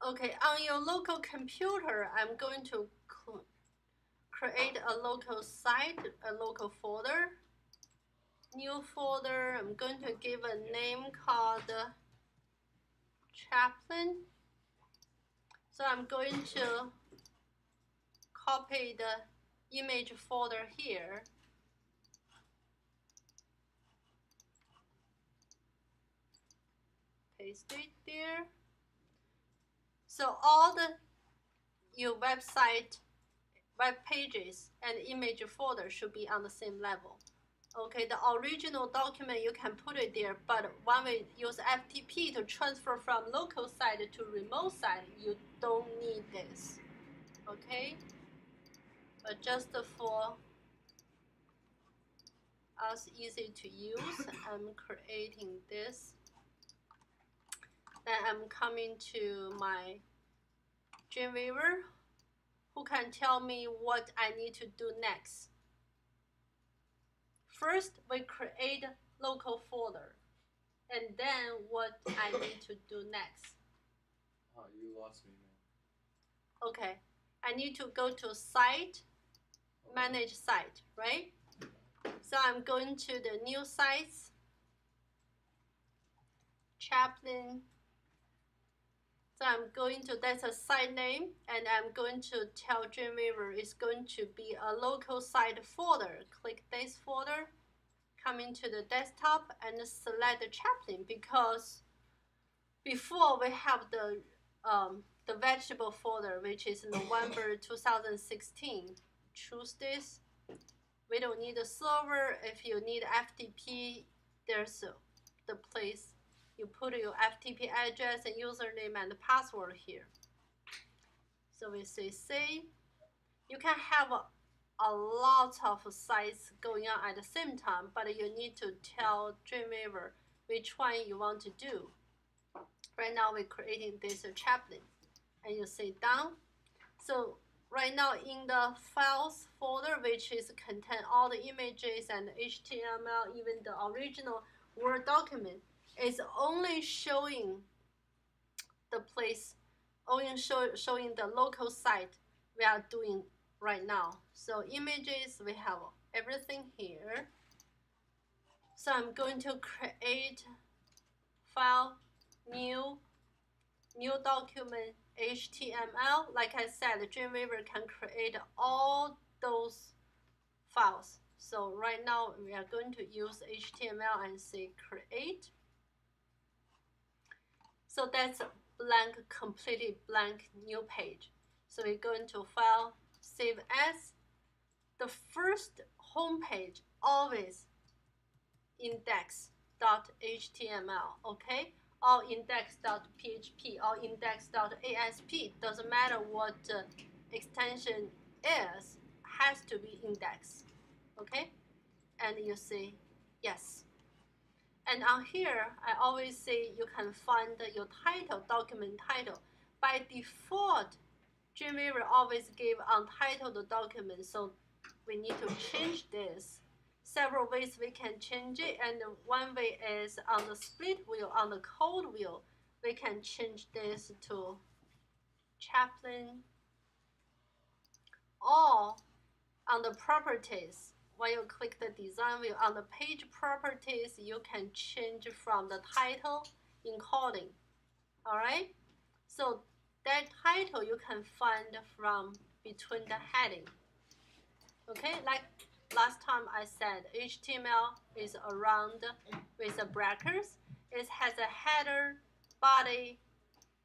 Okay, on your local computer, I'm going to create a local site, a local folder, new folder. I'm going to give a name called chaplin. So I'm going to copy the image folder here. Paste it there. So all your website, web pages, and image folder should be on the same level. Okay, the original document you can put it there, but when we use FTP to transfer from local site to remote site, you don't need this. Okay, but just for us easy to use, I'm creating this. Then I'm coming to my Dreamweaver. Who can tell me what I need to do next? First, we create local folder, and then what I need to do next? Oh, you lost me, man. Okay, I need to go to site, manage site, right? So I'm going to the new sites, chaplin. So I'm going to, that's a site name, and I'm going to tell Dreamweaver it's going to be a local site folder. Click this folder, come into the desktop, and select the chaplin, because before we have the vegetable folder, which is November 2016. Choose this. We don't need a server. If you need FTP, there's the place you put your FTP address and username and password here. So we say save. You can have a lot of sites going on at the same time, but you need to tell Dreamweaver which one you want to do. Right now we're creating this chaplin, and you say done. So right now in the files folder, which is contain all the images and HTML, even the original Word document, is only showing the place, only showing the local site we are doing right now. So images, we have everything here. So I'm going to create file, new document, HTML. Like I said, Dreamweaver can create all those files. So right now we are going to use HTML and say create. So that's a blank, completely blank new page. So we go into file, save as. The first home page always index.html, okay? Or index.php or index.asp, doesn't matter what extension is, has to be index, okay? And you say yes. And on here, I always say you can find your title, document title. By default, Dreamweaver always give untitled document, so we need to change this. Several ways we can change it, and one way is on the split wheel, on the code wheel, we can change this to chaplin, or on the properties. When you click the design wheel on the page properties, you can change from the title encoding. All right, so that title you can find from between the heading. Okay, like last time I said, HTML is around with the brackets. It has a header, body,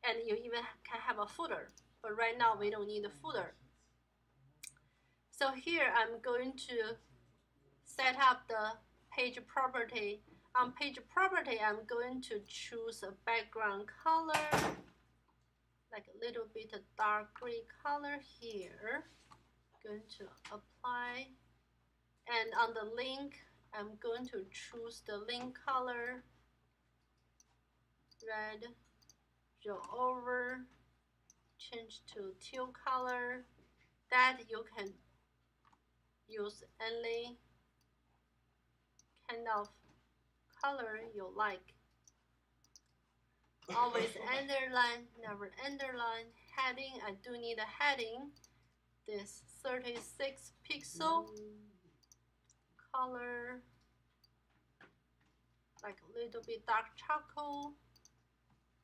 and you even can have a footer. But right now we don't need a footer. So here I'm going to set up the page property. On page property, I'm going to choose a background color, like a little bit of dark gray color here. Going to apply. And on the link, I'm going to choose the link color, red, go over, change to teal color. That you can use any kind of color you like. Always underline, never underline. Heading, I do need a heading. This 36 pixel. Color, like a little bit dark charcoal.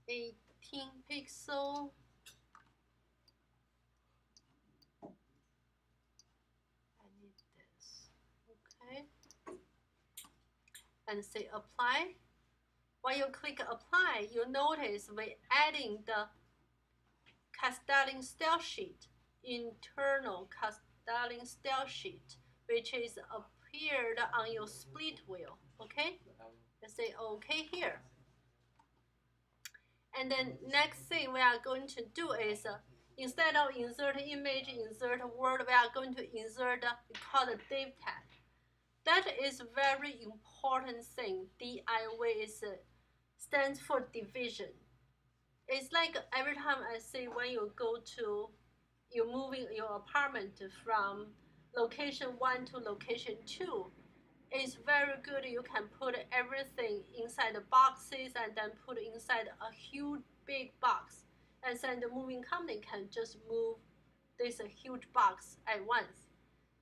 18 pixel. I need this. Okay. And say apply. When you click apply, you notice we're adding the Castelling style sheet, internal Castelling style sheet, which is appeared on your split wheel. Okay? Let's say OK here. And then next thing we are going to do is instead of insert image, insert word, we are going to insert we call the div tag. That is very important thing. DIV is stands for division. It's like every time I say when you go to, you're moving your apartment from location 1 to location 2, it's very good. You can put everything inside the boxes and then put inside a huge big box. And then the moving company can just move this huge box at once.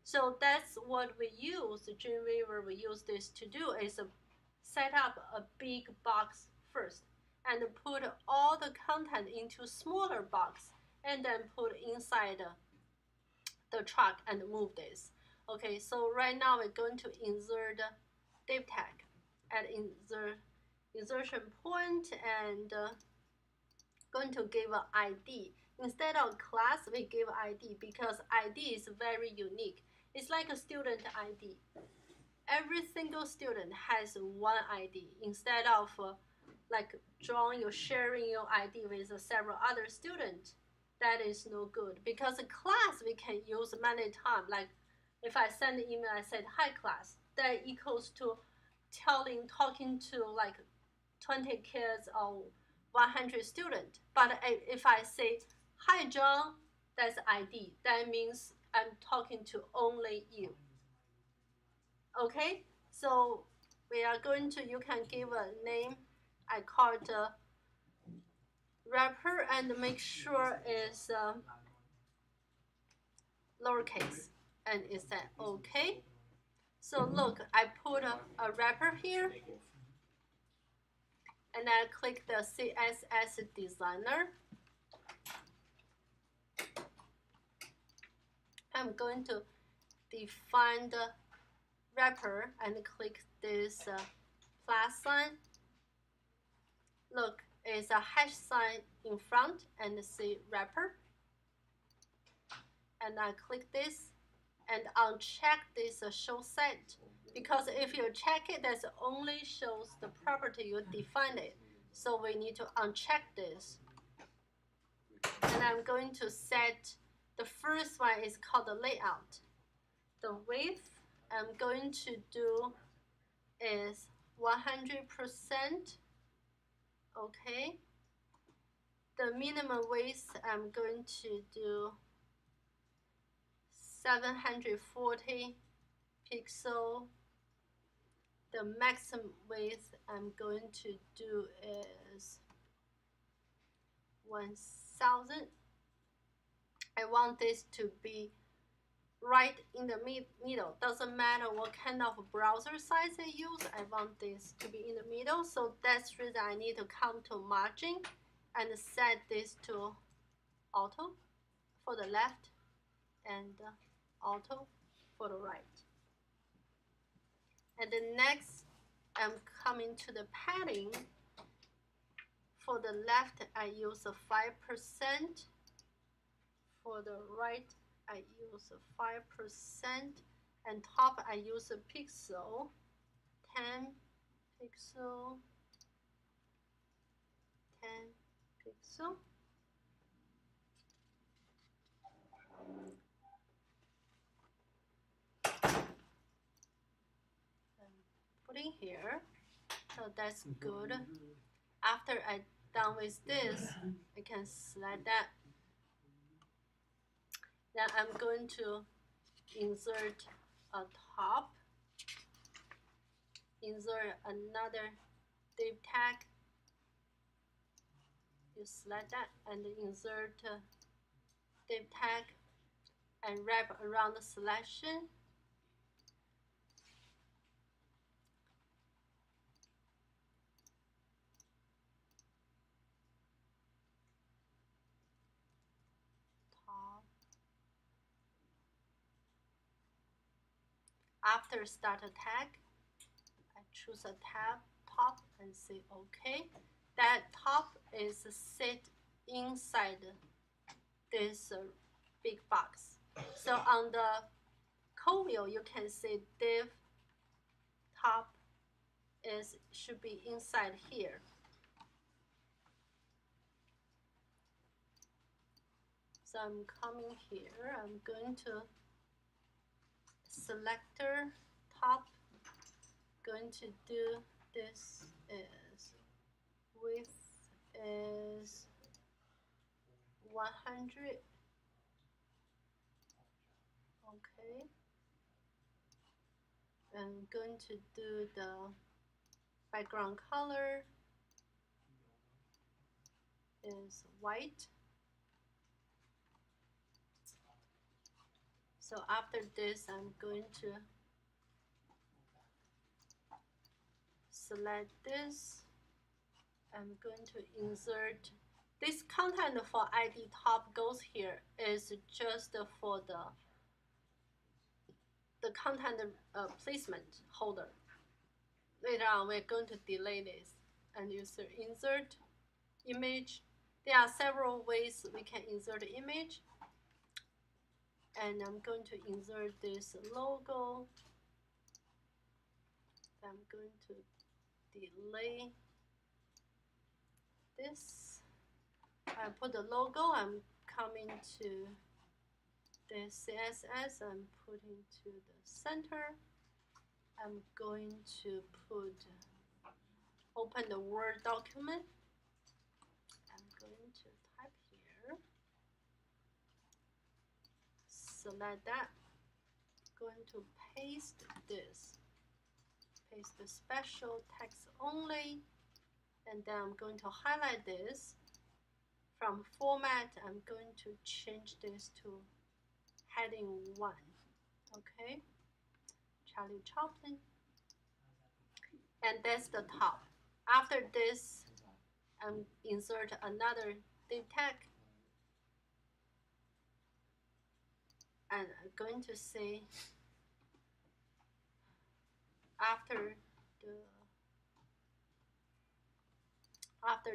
So that's what we use, Dreamweaver, we use this to do is set up a big box first and put all the content into smaller box and then put inside the truck and move this. Okay, so right now we're going to insert div tag at insertion point and going to give an ID. Instead of class, we give ID because ID is very unique. It's like a student ID. Every single student has one ID instead of like drawing or sharing your ID with several other students. That is no good because a class we can use many times. Like if I send an email, I said hi class, that equals to talking to like 20 kids or 100 students. But if I say hi John, that's ID. That means I'm talking to only you. Okay, so we are going to, you can give a name. I call it wrapper and make sure it's lowercase and it said okay. So look, I put a wrapper here and I click the CSS designer. I'm going to define the wrapper and click this plus sign. Look, it's a hash sign in front and say wrapper. And I click this and uncheck this show set because if you check it, that only shows the property you defined it. So we need to uncheck this. And I'm going to set the first one is called the layout. The width I'm going to do is 100%. Okay. The minimum width I'm going to do 740 pixel. The maximum width I'm going to do is 1000. I want this to be right in the middle. Doesn't matter what kind of browser size I use, I want this to be in the middle. So that's the reason I need to come to margin and set this to auto for the left and auto for the right. And then next, I'm coming to the padding. For the left, I use a 5%. For the right, I use a 5%. And top, I use a pixel, 10 pixel, 10 pixel. Putting here, so that's good. After I done with this, I can select that. Then I'm going to insert a top, insert another div tag, You select that and insert div tag and wrap around the selection. Top. After start a tag, I choose a tab top and say OK. That top is sit inside this big box. So on the code wheel, you can see div top should be inside here. So I'm coming here. I'm going to selector top. Going to do this is width is 100. Okay. I'm going to do the background color is white. So after this, I'm going to select this. I'm going to insert this content for ID top goes here is just for the content placement holder. Later on, we're going to delete this and use insert image. There are several ways we can insert the image. And I'm going to insert this logo. I'm going to delay this. I put the logo. I'm coming to the CSS. I'm putting to the center. I'm going to open the Word document. I'm going to type here. Select that. Going to paste this. Paste the special text only. And then I'm going to highlight this. From format, I'm going to change this to heading 1. Okay. Charlie Chaplin. And that's the top. After this, I'm insert another div tag. And I'm going to say after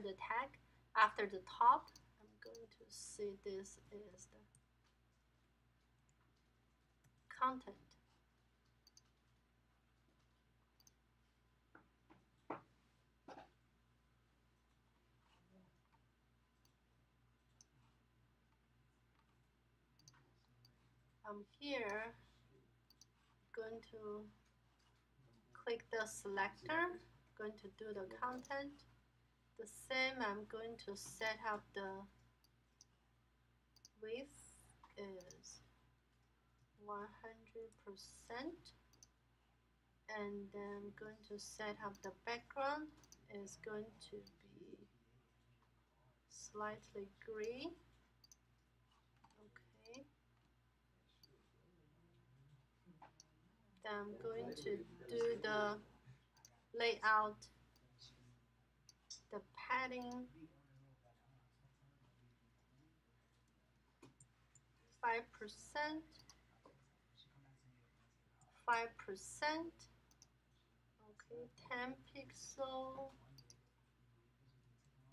the tag, after the top, I'm going to say this is the content. I'm here going to click the selector, going to do the content. The same, I'm going to set up the width is 100%. And then I'm going to set up the background is going to be slightly gray. Okay. Then I'm going to do the layout, the padding 5%, 5%. Okay, 10 pixel,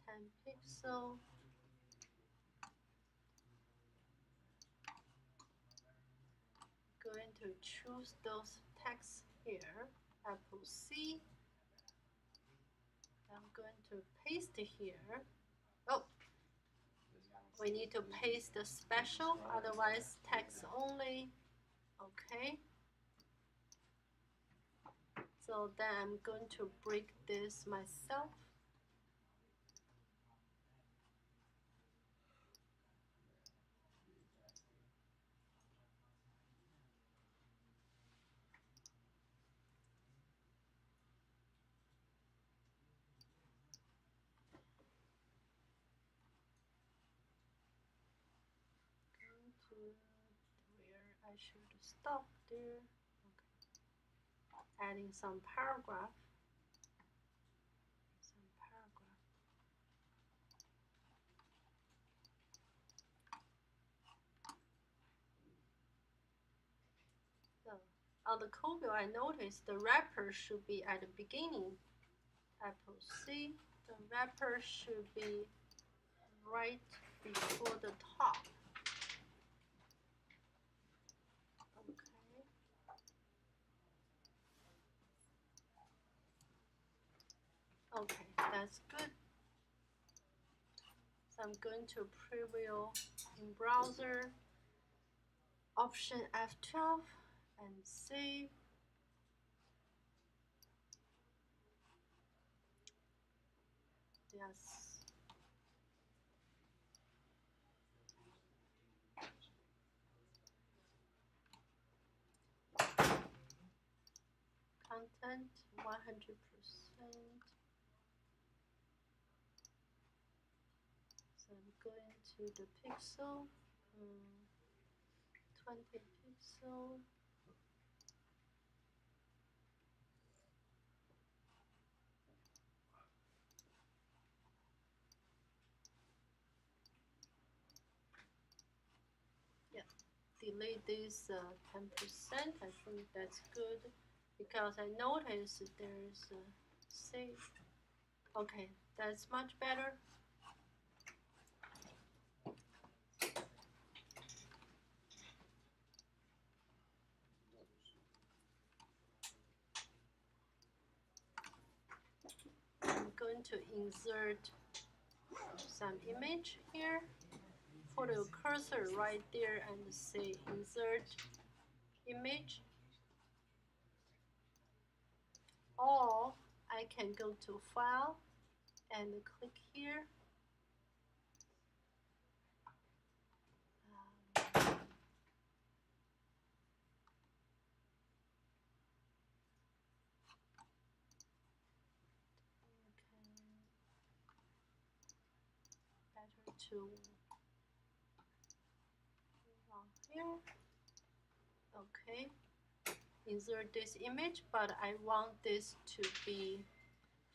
10 pixel. Going to choose those texts here. Apple C. I'm going to paste here. Oh, we need to paste the special, otherwise text only. Okay. So then I'm going to break this myself. should stop there. Okay. Adding some paragraph. So on the code I noticed the wrapper should be at the beginning. Apple C. The wrapper should be right before the top. Okay, that's good. So I'm going to preview in browser, Option F12, and save. Yes. Content 100%. So I'm going to the pixel, 20 pixel. Yeah, delete this 10%. I think that's good because I noticed there's a save. Okay, that's much better. I'm going to insert some image here. Put a cursor right there and say insert image. Or I can go to file and click here. Better to here. Okay. Insert this image, but I want this to be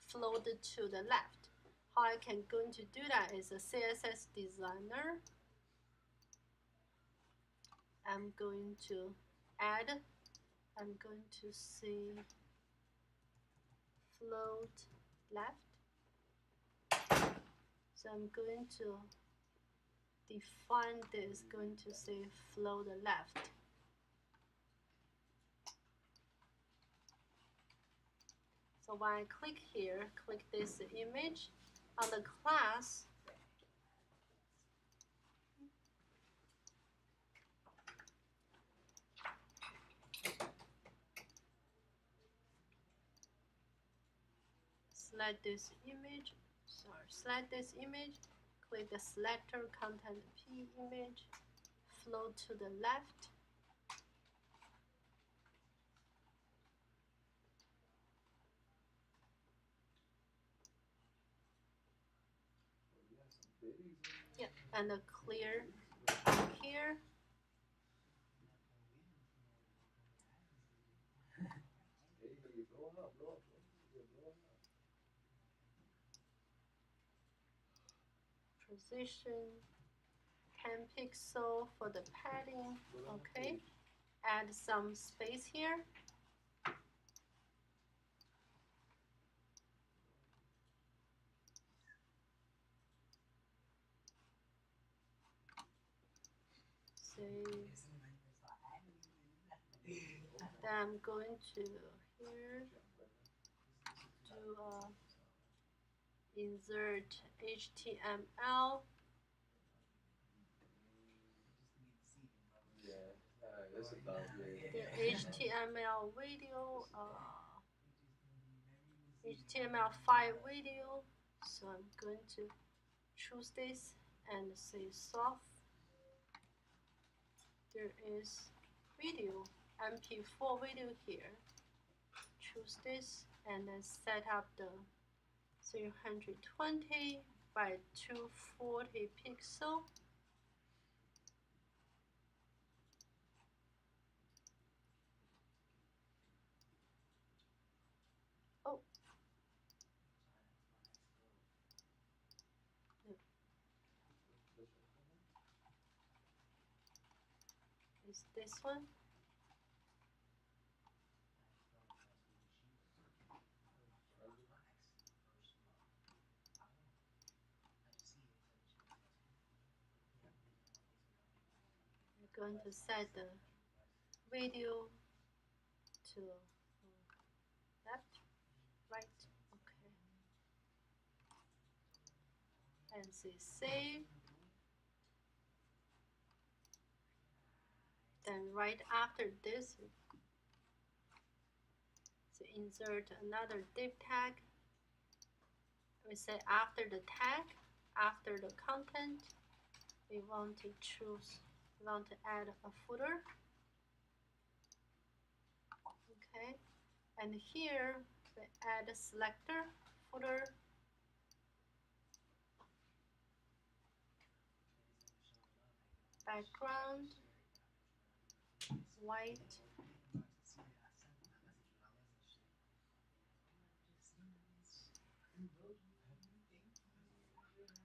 floated to the left. How I can going to do that is a CSS designer. I'm going to add, I'm going to say float left. So I'm going to define this, going to say float left. So when I click here, click this image on the class, select this image, click the selector content P image, float to the left. Yeah, and clear here. Position 10 pixel for the padding. Okay, add some space here. Save. Then I'm going to here do insert HTML. That's about it. The HTML video, HTML5 video. So I'm going to choose this and say soft. There is video, MP4 video here. Choose this and then set up the 320 by 240 pixel. use this one. We're going to set the video to left, right, okay. And say save. Then right after this, so insert another div tag. We say after the tag, after the content, we want to add a footer. Okay, and here we add a selector, footer, background, white,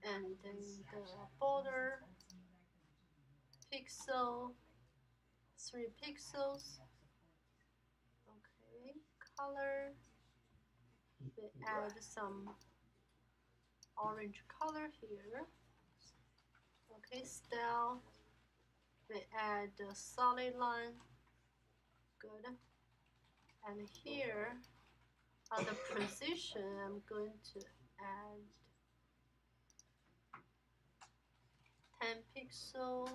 and then the border, pixel, 3 pixels. Okay, color, we add some orange color here. Okay, style, we add the solid line, good. And here on the position, I'm going to add 10 pixel,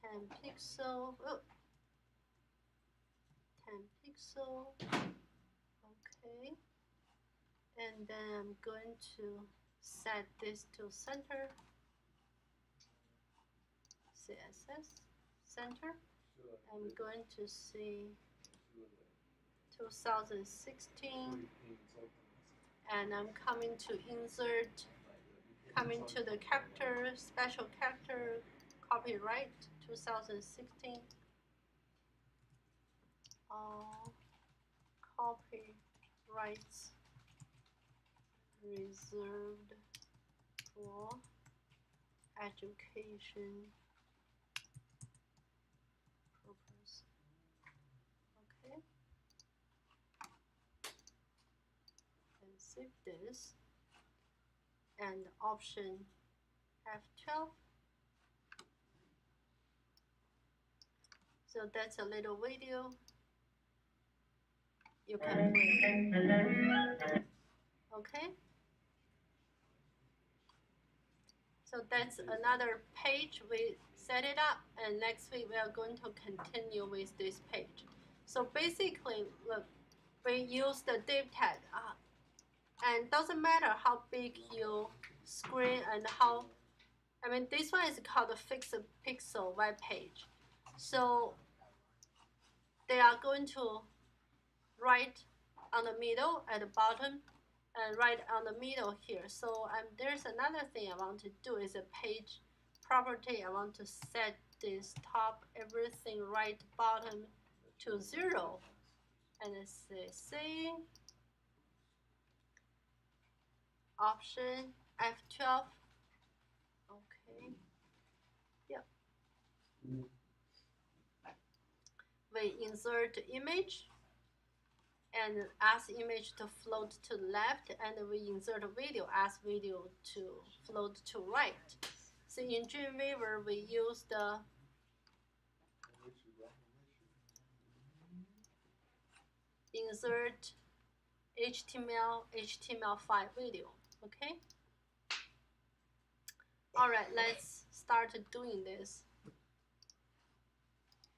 10 pixel, oh, 10 pixel, okay. And then I'm going to set this to center, CSS, center. I'm going to see 2016, and I'm coming to insert, coming to the character, special character, copyright 2016. All copyrights reserved for education purpose. Okay. And save this. And option F12. So that's a little video you can play. Okay. So that's another page. We set it up, and next week we are going to continue with this page. So basically, look, we use the div tag, and doesn't matter how big your screen and how, I mean, this one is called a fixed pixel web page. So they are going to right on the middle at the bottom, and right on the middle here. So there's another thing I want to do is a page property. I want to set this top everything right bottom to 0, and say save, option F12. Okay, yep. We insert image and ask image to float to the left, and we insert a video, ask video to float to right. So in Dreamweaver, we use the insert HTML5 video. Okay. All right, let's start doing this.